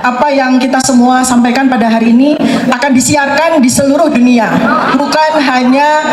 apa yang kita semua sampaikan pada hari ini akan disiarkan di seluruh dunia, bukan hanya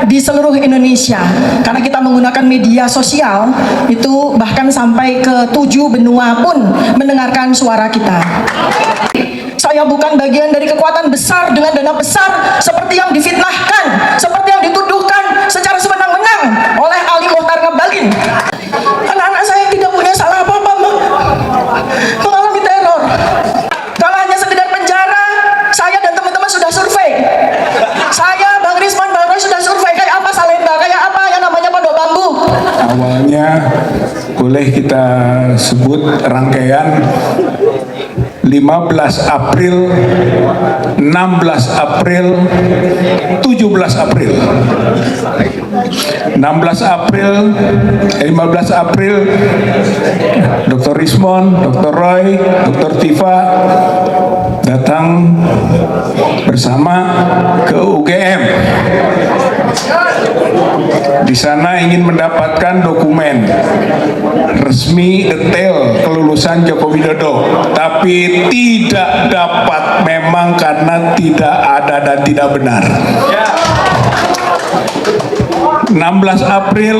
di seluruh Indonesia, karena kita menggunakan media sosial itu bahkan sampai ke 7 benua pun mendengarkan suara kita. Saya bukan bagian dari kekuatan besar dengan dana besar seperti yang difitnahkan, seperti yang dituduhkan secara sewenang-wenang oleh Ali Mokhtar Ngabalin. Anak-anak saya tidak punya salah apa-apa mengalami teror. Kalau hanya sekedar penjara, saya dan teman-teman sudah survei. Saya, Bang Risman, Bang Roy sudah survei kayak apa Salemba, kayak apa yang namanya Pondok Bambu. Awalnya boleh kita sebut rangkaian 15 April, 16 April, 17 April. 16 April, 15 April, Dr. Rismon, Dr. Roy, Dr. Tifa datang bersama ke UGM. Di sana ingin mendapatkan dokumen resmi detail kelulusan Joko Widodo, tapi tidak dapat memang karena tidak ada dan tidak benar. 16 April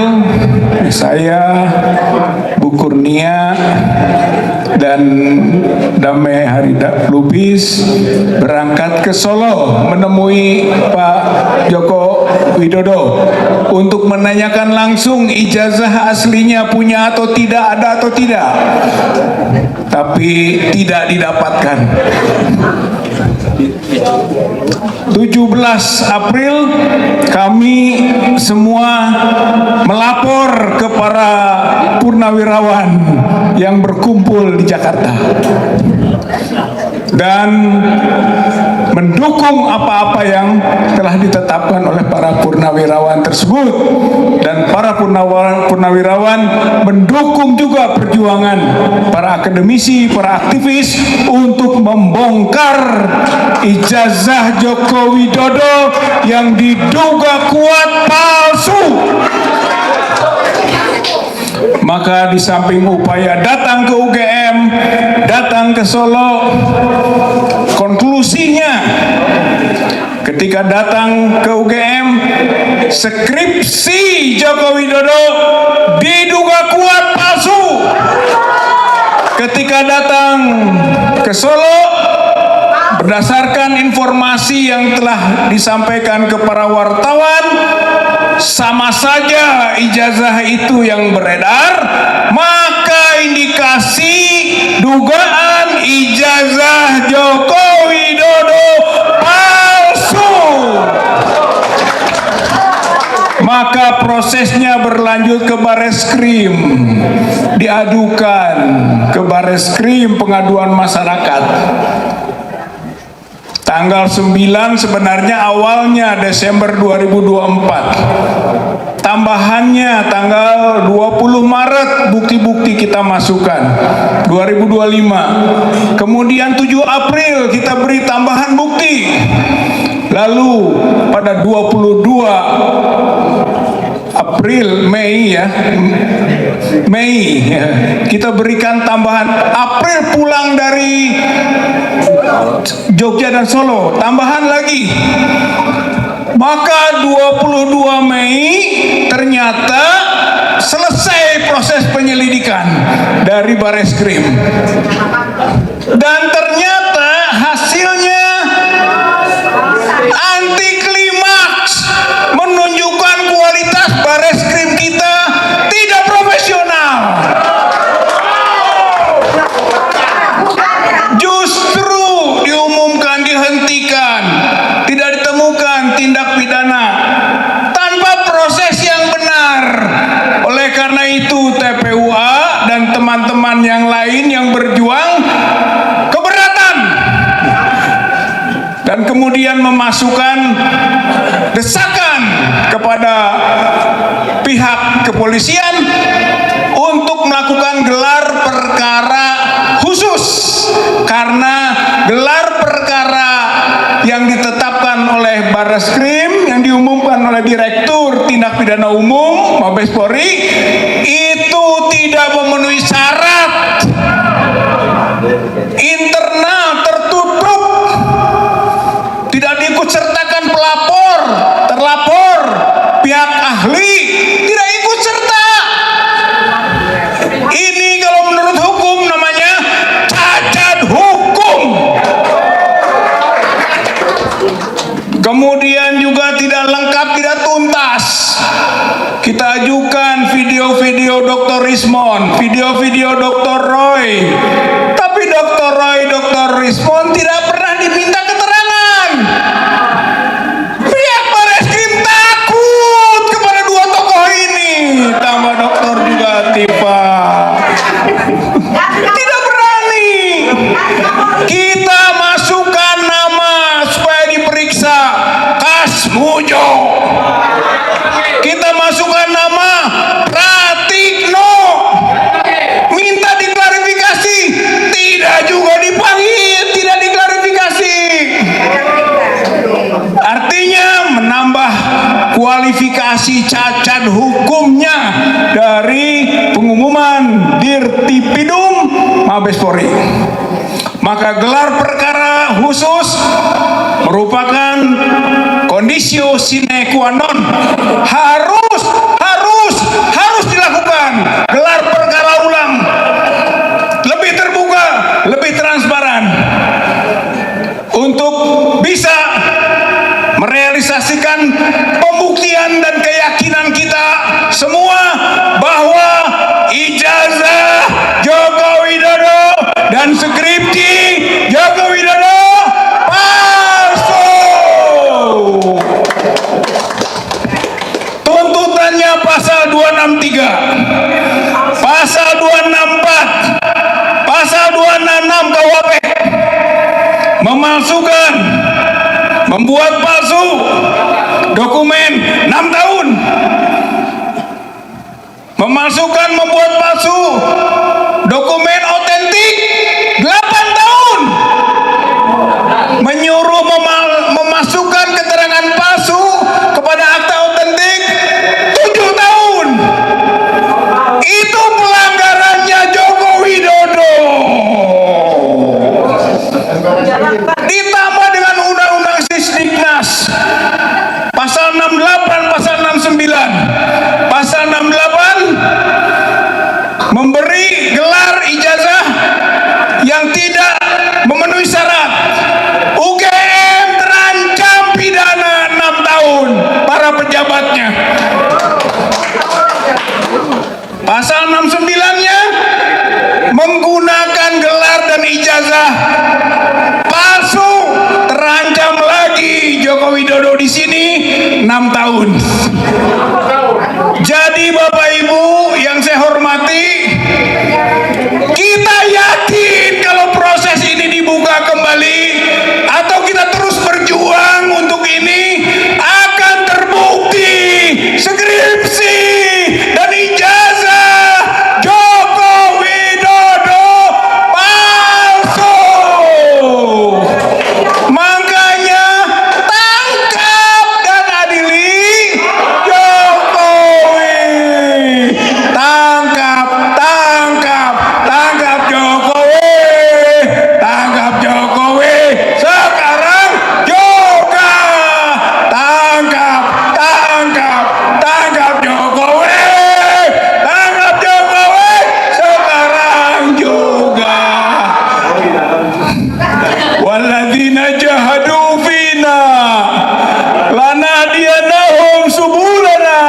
saya, Bu Kurnia dan Damai Harida Lubis berangkat ke Solo menemui Pak Joko Widodo untuk menanyakan langsung ijazah aslinya punya atau tidak, ada atau tidak, tapi tidak didapatkan. 17 April kami semua melapor ke para purnawirawan yang berkumpul di Jakarta dan mendukung apa-apa yang telah ditetapkan oleh para purnawirawan tersebut, dan para purnawirawan mendukung juga perjuangan para akademisi, para aktivis untuk membongkar ijazah Joko Widodo yang diduga kuat palsu. Maka di samping upaya datang ke UGM, datang ke Solo, konklusinya ketika datang ke UGM, skripsi Joko Widodo diduga kuat palsu. Ketika datang ke Solo, berdasarkan informasi yang telah disampaikan ke para wartawan, sama saja ijazah itu yang beredar, maka indikasi dugaan ijazah Joko Widodo palsu. Maka prosesnya berlanjut ke Bareskrim, diadukan ke Bareskrim pengaduan masyarakat. Tanggal 9 sebenarnya awalnya Desember 2024. Tambahannya tanggal 20 Maret bukti-bukti kita masukkan 2025. Kemudian 7 April kita beri tambahan bukti. Lalu pada 22 April, Mei kita berikan tambahan. April pulang dari Jogja dan Solo, tambahan lagi. Maka 22 Mei ternyata selesai proses penyelidikan dari Bareskrim, dan ternyata hasilnya anti klimaks, menunjukkan kualitas Bareskrim kita tidak profesional. Justru diumumkan dihentikan, tidak ditemukan tindak pidana tanpa proses yang benar. Oleh karena itu TPUA dan teman-teman yang lain yang berjuang keberatan dan kemudian memasukkan desakan kepada pihak kepolisian untuk melakukan gelar perkara khusus, karena gelar perkara yang ditetapkan oleh Bareskrim, yang diumumkan oleh Direktur Tindak Pidana Umum Mabes Polri, itu tidak memenuhi syarat internal Rismond, video-video Dr. Roy. Tapi Dr. Roy, Dr. Rismond tidak pernah diminta keterangan. Pihak Bareskrim takut kepada dua tokoh ini. Tambah dokter juga tiba. Tidak berani. Kita masukkan nama supaya diperiksa. Kasmujo. Kita masukkan nama Pratikno. Minta diklarifikasi. Tidak juga dipanggil. Tidak diklarifikasi. Artinya menambah kualifikasi cacat hukumnya dari pengumuman Dirtipidum Mabes Polri. Maka gelar perkara khusus merupakan kondisio sine qua non, harus dilakukan gelar perkara ulang, lebih terbuka, lebih transparan untuk bisa merealisasikan pembuktian dan keyakinan kita semua bahwa ijazah Joko Widodo dan skripsi Joko Widodo palsu. Tuntutannya pasal 263, pasal 264, pasal 266 KUHP. Memalsukan, membuat palsu dokumen 6 tahun. Memalsukan, membuat palsu dokumen otentik 8 tahun. Menyuruh memasukkan keterangan palsu kepada akta otentik 7 tahun. Itu pelanggarannya Joko Widodo. Ditambah dengan undang-undang Sisdiknas pasal 68, pasal 69. Pasal 68 memberi gelar ijazah yang tidak memenuhi syarat. UGM terancam pidana 6 tahun para pejabatnya. Pasal 69-nya menggunakan gelar dan ijazah palsu, terancam lagi Joko Widodo di sini 6 tahun. Jadi Bapak Ibu yang saya hormati, kita yakin kalau proses ini dibuka kembali atau kita terus berjuang untuk ini akan terbukti skripsi dan ijazah Joko Widodo palsu. Makanya tangkap dan adili Jokowi. Tangkap Jokowi. Tangkap Jokowi. Sekarang juga tangkap Jokowi. Tangkap Jokowi. Sekarang juga. Walladzina jahadu fina lanahdiyanahum subulana.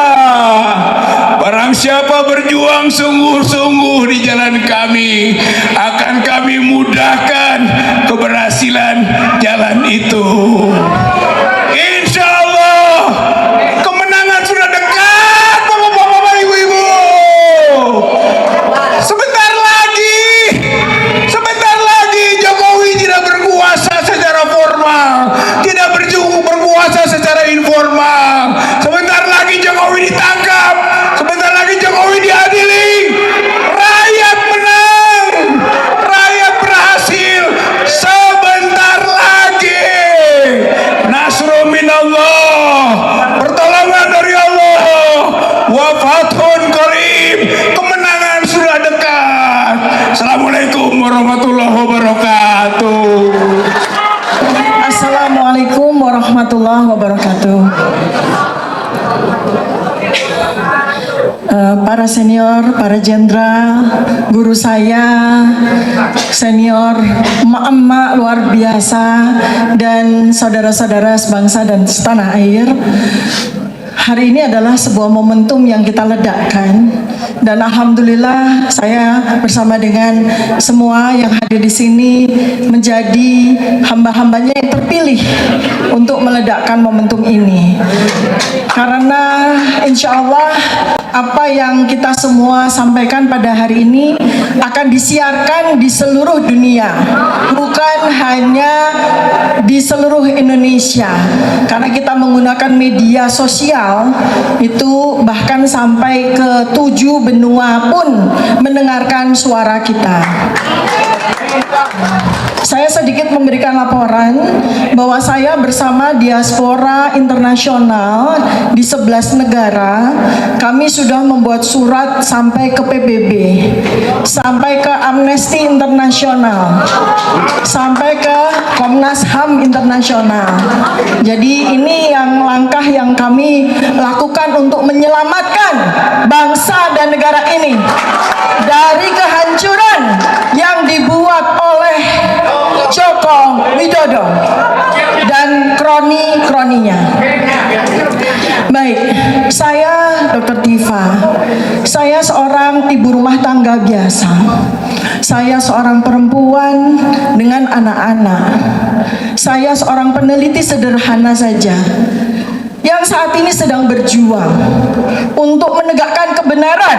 Barang siapa berjuang sungguh-sungguh di jalan kami, akan kami mudahkan keberhasilan jalan itu. Insya Allah kemenangan sudah dekat, Bapak-bapak, Ibu-ibu. Sebentar lagi Jokowi tidak berkuasa secara formal, tidak berkuasa secara informal. Sebentar lagi Jokowi ditangkap, sebentar lagi Jokowi diadili. Rakyat menang, rakyat berhasil. Sebentar lagi nasrul minallah, pertolongan dari Allah, wa fathun qarib, kemenangan sudah dekat. Assalamualaikum warahmatullahi wabarakatuh. Assalamualaikum warahmatullahi wabarakatuh. Para senior, para jenderal, guru saya, senior, emak-emak luar biasa, dan saudara-saudara sebangsa dan setanah air. Hari ini adalah sebuah momentum yang kita ledakkan, dan alhamdulillah saya bersama dengan semua yang hadir di sini menjadi hamba-hambanya yang terpilih untuk meledakkan momentum ini. Karena insya Allah apa yang kita semua sampaikan pada hari ini akan disiarkan di seluruh dunia, bukan hanya di seluruh Indonesia, karena kita menggunakan media sosial itu bahkan sampai ke 7 benua pun mendengarkan suara kita. Saya sedikit memberikan laporan bahwa saya bersama diaspora internasional di 11 negara, kami sudah membuat surat sampai ke PBB, sampai ke Amnesty Internasional, sampai ke Komnas HAM Internasional. Jadi ini yang langkah yang kami lakukan untuk menyelamatkan bangsa dan negara ini dari kehancuran yang dibuat oleh Joko Widodo dan kroni-kroninya. Baik, saya Dr. Diva. Saya seorang ibu rumah tangga biasa. Saya seorang perempuan dengan anak-anak. Saya seorang peneliti sederhana saja yang saat ini sedang berjuang untuk menegakkan kebenaran,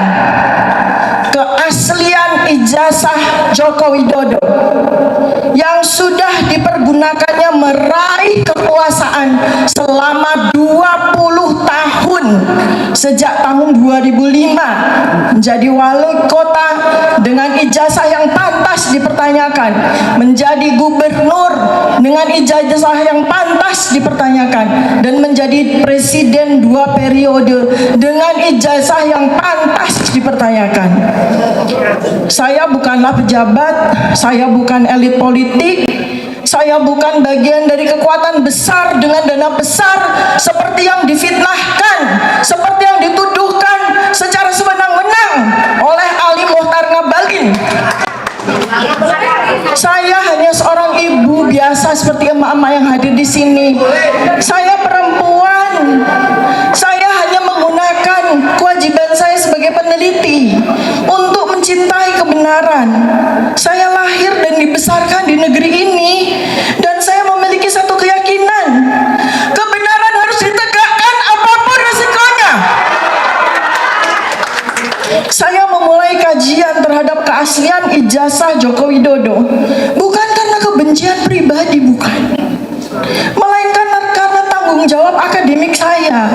keaslian ijazah Joko Widodo yang sudah dipergunakannya meraih kekuasaan selama 20 tahun sejak tahun 2005, menjadi wali kota dengan ijazah yang pantas dipertanyakan, menjadi gubernur dengan ijazah yang pantas dipertanyakan, dan menjadi presiden 2 periode dengan ijazah yang pantas dipertanyakan. Saya bukanlah pejabat, saya bukan elit politik, saya bukan bagian dari kekuatan besar dengan dana besar seperti yang difitnahkan, seperti yang dituduhkan secara sewenang-wenang oleh Ali Mohtar Ngabalin. Saya hanya seorang ibu biasa seperti emak-emak yang hadir di sini. Saya perempuan. Saya hanya menggunakan kewajiban saya sebagai peneliti untuk mencintai kebenaran. Saya lahir dan dibesarkan di negeri ini, dan saya memiliki satu keyakinan: kebenaran harus ditegakkan apapun resikonya. Saya memulai kajian terhadap keaslian ijazah Joko Widodo bukan karena kebencian pribadi, bukan, melainkan karena tanggung jawab akademik saya,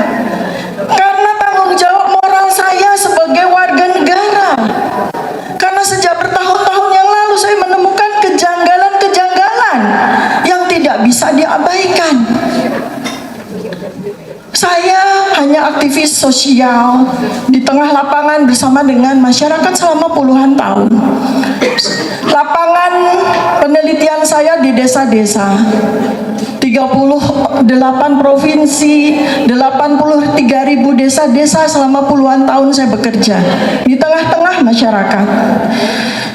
karena tanggung jawab moral saya sebagai warga negara. Karena sejak bertahun-tahun yang lalu saya menemukan kejanggalan-kejanggalan yang tidak bisa diabaikan. Saya hanya aktivis sosial di tengah lapangan bersama dengan masyarakat selama puluhan tahun. Lapangan penelitian saya di desa-desa, 38 provinsi, 83.000 desa-desa selama puluhan tahun saya bekerja di tengah-tengah masyarakat.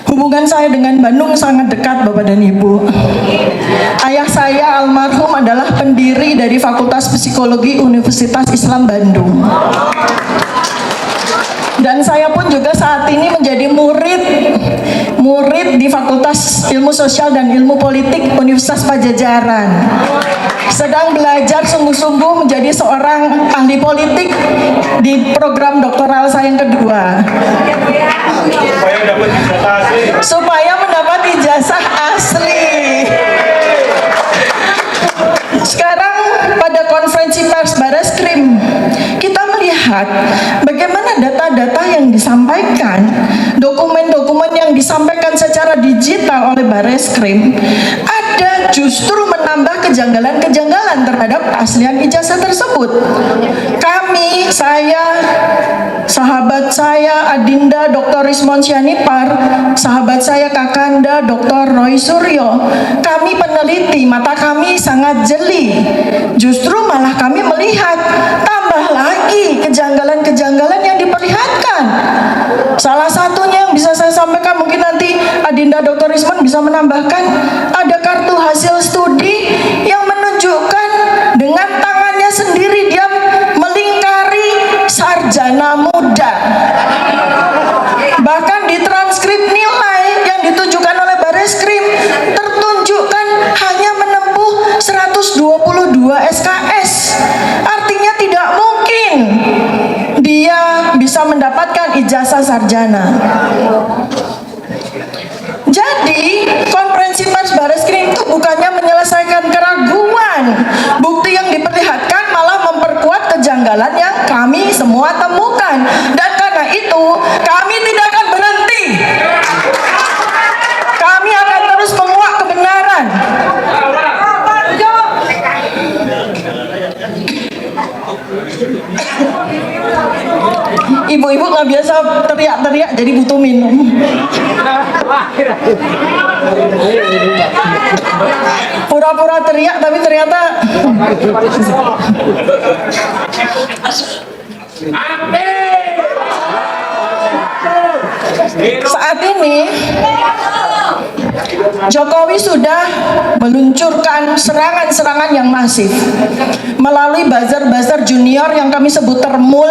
Hubungan saya dengan Bandung sangat dekat, Bapak dan Ibu. Ayah saya almarhum adalah pendiri dari Fakultas Psikologi Universitas Islam Bandung. Dan saya pun juga saat ini menjadi murid di Fakultas Ilmu Sosial dan Ilmu Politik Universitas Pajajaran. Sedang belajar sungguh-sungguh menjadi seorang ahli politik di program doktoral saya yang kedua. Supaya mendapat ijazah asli. Sekarang pada konferensi pers Bareskrim, kita melihat bagaimana data-data yang disampaikan, dokumen-dokumen yang disampaikan secara digital oleh Bareskrim, ada justru menambah kejanggalan-kejanggalan terhadap keaslian ijazah tersebut. Kami, saya, sahabat saya Adinda Dr. Rismon Syanipar, sahabat saya Kakanda Dr. Roy Suryo, kami peneliti, mata kami sangat jeli. Justru malah kami melihat tambah lagi kejanggalan-kejanggalan yang diperlihatkan. Salah satunya yang bisa saya sampaikan, mungkin nanti Adinda Dr. Rismon bisa menambahkan, ada kartu hasil studi yang menunjukkan dengan tangannya sendiri dia melingkar sarjana. Jadi, konferensi pers Barreskrim itu bukannya menyelesaikan keraguan. Bukti yang diperlihatkan malah memperkuat kejanggalan yang kami semua temukan. Dan karena itu, kami tidak akan berhenti. Kami akan terus menguak kebenaran. Ibu-ibu nggak biasa teriak-teriak, jadi butuh minum. Pura-pura teriak, tapi ternyata saat ini Jokowi sudah meluncurkan serangan-serangan yang masif melalui buzzer-buzzer junior yang kami sebut Termul,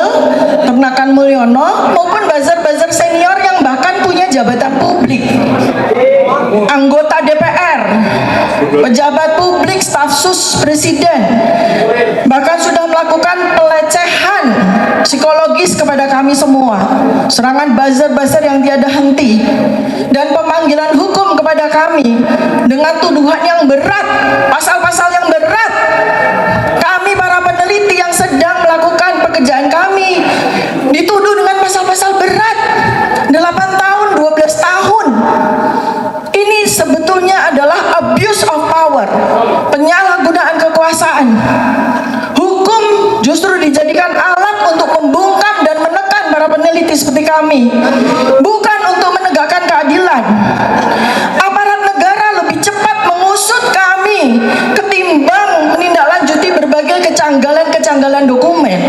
Ternakan Mulyono, maupun buzzer-buzzer senior yang bahkan punya jabatan publik, anggota DPR, pejabat publik, staf sus presiden, bahkan sudah melakukan pelecehan psikologis kepada kami semua. Serangan buzzer-buzzer yang tiada henti dan pemanggilan hukum kepada kami dengan tuduhan yang berat, pasal-pasal yang berat. Kami para peneliti yang sedang melakukan pekerjaan kami dituduh dengan pasal-pasal berat, 8 tahun, 12 tahun. Ini sebetulnya adalah abuse of power, penyalahgunaan kekuasaan. Hukum justru dijadikan alat untuk membungkam dan menekan para peneliti seperti kami, bukan untuk menegakkan keadilan. Aparat negara lebih cepat mengusut kami ketimbang menindaklanjuti berbagai kecanggalan-kecanggalan dokumen.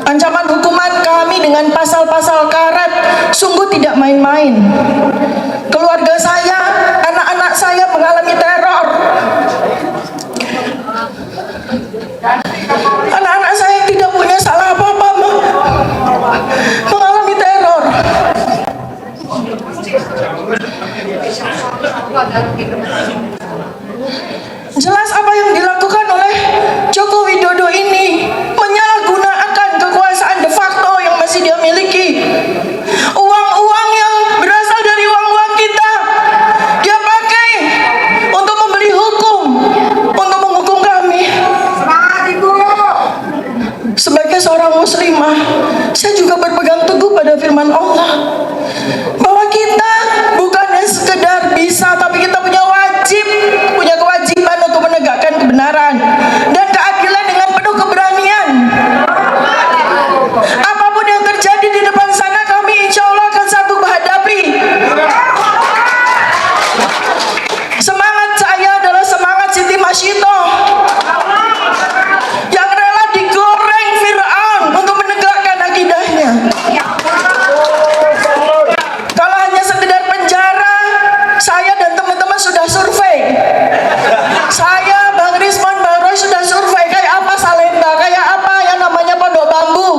Ancaman hukuman kami dengan pasal-pasal karet sungguh tidak main-main. Keluarga saya, anak-anak saya mengalami teror. Anak-anak saya yang tidak punya salah apa-apa mengalami teror. Jelas apa yang dilakukan oleh Joko Widodo ini menyalahgunakan kekuasaan de facto yang masih dia miliki. Uang-uang yang berasal dari uang-uang kita dia pakai untuk membeli hukum, untuk menghukum kami. Sebagai seorang muslimah, saya juga berpegang teguh pada firman Allah bahwa kita bukannya sekedar bisa, tapi kita punya kewajiban untuk menegakkan kebenaran dan keadilan dengan penuh keberanian. Apapun yang terjadi di depan sana, kami insya Allah akan sanggup menghadapi. Semangat saya adalah semangat Siti Masyitoh yang rela digoreng Fir'aun untuk menegakkan akidahnya. Kalau hanya sekedar penjara, saya dan teman-teman sudah survei. Saya, Bang Rismon, Bang Roy sudah survei kayak apa Salemba, kayak apa yang namanya Pondok Bambu.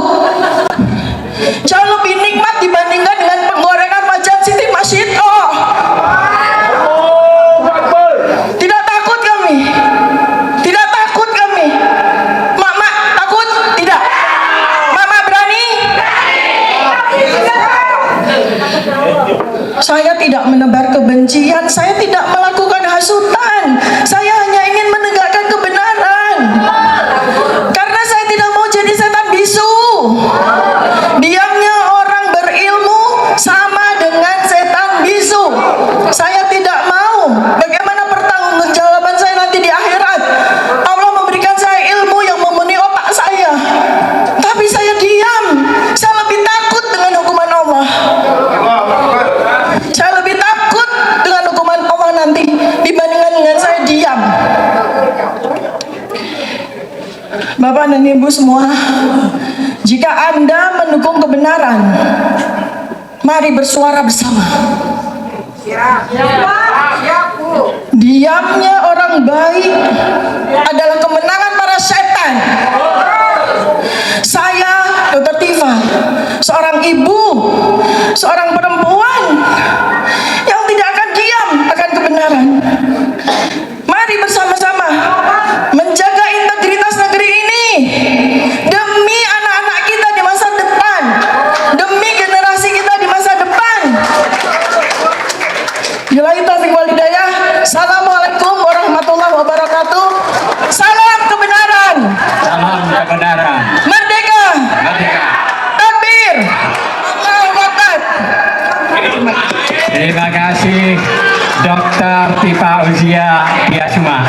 Jauh lebih nikmat dibandingkan dengan penggorengan wajan Siti Masyitoh. Tidak takut kami. Tidak takut kami. Mak takut? Tidak. Mama berani? Saya tidak menebar kebencian, saya tidak melakukan hasutan. Saya hanya ingin menegakkan kebenaran. Karena saya tidak mau jadi setan bisu. Diamnya orang berilmu sama dengan setan bisu. Saya tidak mau. Bagaimana pertanggungjawaban saya nanti di akhirat? Allah memberikan saya ilmu yang memenuhi otak saya, tapi saya diam. Saya lebih takut dengan hukuman Allah. Saya lebih takut dengan hukuman Allah nanti dibandingkan dengan saya diam. Bapak dan Ibu semua, jika Anda mendukung kebenaran, mari bersuara bersama. Diamnya orang baik adalah kemenangan para setan. Saya, Dr. Tifa, seorang ibu, seorang perempuan yang tidak akan diam akan kebenaran. Mari bersama-sama menjaga integritas negeri ini demi anak-anak kita di masa depan. wal hidayah. Assalamualaikum warahmatullahi wabarakatuh. Salam kebenaran. Salam kebenaran. Merdeka. Merdeka. Takbir. Allahu Akbar. Terima kasih Dr. Tifa Uzia Biasuma.